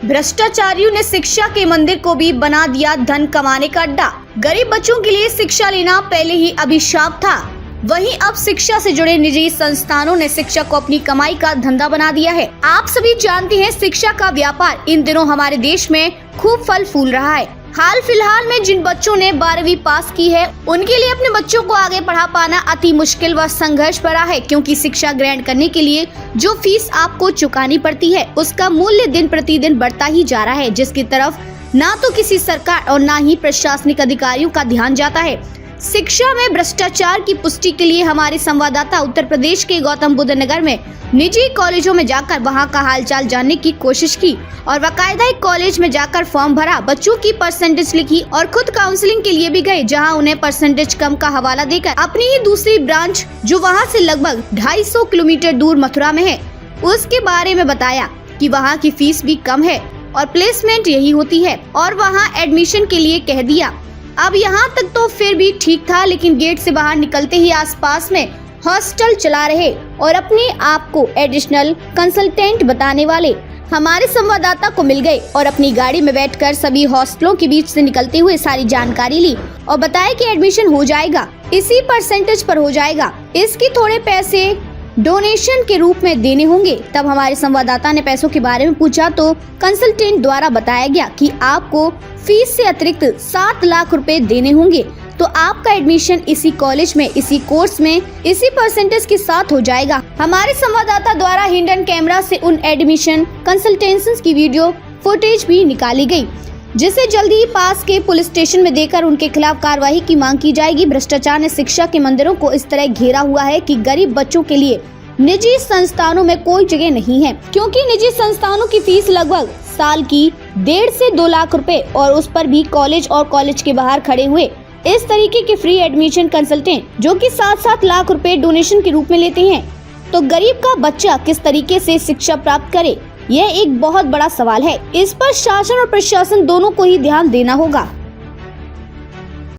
भ्रष्टाचारियों ने शिक्षा के मंदिर को भी बना दिया धन कमाने का अड्डा। गरीब बच्चों के लिए शिक्षा लेना पहले ही अभिशाप था, वहीं अब शिक्षा से जुड़े निजी संस्थानों ने शिक्षा को अपनी कमाई का धंधा बना दिया है। आप सभी जानते हैं शिक्षा का व्यापार इन दिनों हमारे देश में खूब फल फूल रहा है। हाल फिलहाल में जिन बच्चों ने 12वीं पास की है उनके लिए अपने बच्चों को आगे पढ़ा पाना अति मुश्किल व संघर्ष भरा है, क्योंकि शिक्षा ग्रहण करने के लिए जो फीस आपको चुकानी पड़ती है उसका मूल्य दिन प्रतिदिन बढ़ता ही जा रहा है, जिसकी तरफ ना तो किसी सरकार और ना ही प्रशासनिक अधिकारियों का ध्यान जाता है। शिक्षा में भ्रष्टाचार की पुष्टि के लिए हमारे संवाददाता उत्तर प्रदेश के गौतम बुद्ध नगर में निजी कॉलेजों में जाकर वहां का हालचाल जानने की कोशिश की और बाकायदा एक कॉलेज में जाकर फॉर्म भरा, बच्चों की परसेंटेज लिखी और खुद काउंसलिंग के लिए भी गए, जहां उन्हें परसेंटेज कम का हवाला देकर अपनी ही दूसरी ब्रांच जो वहां से लगभग 250 किलोमीटर दूर मथुरा में है उसके बारे में बताया कि वहाँ की फीस भी कम है और प्लेसमेंट यही होती है, और वहाँ एडमिशन के लिए कह दिया। अब यहाँ तक तो फिर भी ठीक था, लेकिन गेट से बाहर निकलते ही आसपास में हॉस्टल चला रहे और अपने आप को एडिशनल कंसल्टेंट बताने वाले हमारे संवाददाता को मिल गए और अपनी गाड़ी में बैठकर सभी हॉस्टलों के बीच से निकलते हुए सारी जानकारी ली और बताया कि एडमिशन हो जाएगा, इसी परसेंटेज पर हो जाएगा, इसके थोड़े पैसे डोनेशन के रूप में देने होंगे। तब हमारे संवाददाता ने पैसों के बारे में पूछा तो कंसल्टेंट द्वारा बताया गया कि आपको फीस से अतिरिक्त 7 लाख रुपए देने होंगे, तो आपका एडमिशन इसी कॉलेज में, इसी कोर्स में, इसी परसेंटेज के साथ हो जाएगा। हमारे संवाददाता द्वारा हिडन कैमरा से उन एडमिशन कंसल्टेंट्स की वीडियो फुटेज भी निकाली गई, जिसे जल्दी ही पास के पुलिस स्टेशन में देकर उनके खिलाफ कार्रवाई की मांग की जाएगी। भ्रष्टाचार ने शिक्षा के मंदिरों को इस तरह घेरा हुआ है कि गरीब बच्चों के लिए निजी संस्थानों में कोई जगह नहीं है, क्योंकि निजी संस्थानों की फीस लगभग साल की 1.5 से 2 लाख रुपए और उस पर भी कॉलेज और कॉलेज के बाहर खड़े हुए इस तरीके के फ्री एडमिशन कंसल्टेंट जो कि 7-7 लाख रुपए डोनेशन के रूप में लेते हैं, तो गरीब का बच्चा किस तरीके से शिक्षा प्राप्त करे, यह एक बहुत बड़ा सवाल है। इस पर शासन और प्रशासन दोनों को ही ध्यान देना होगा।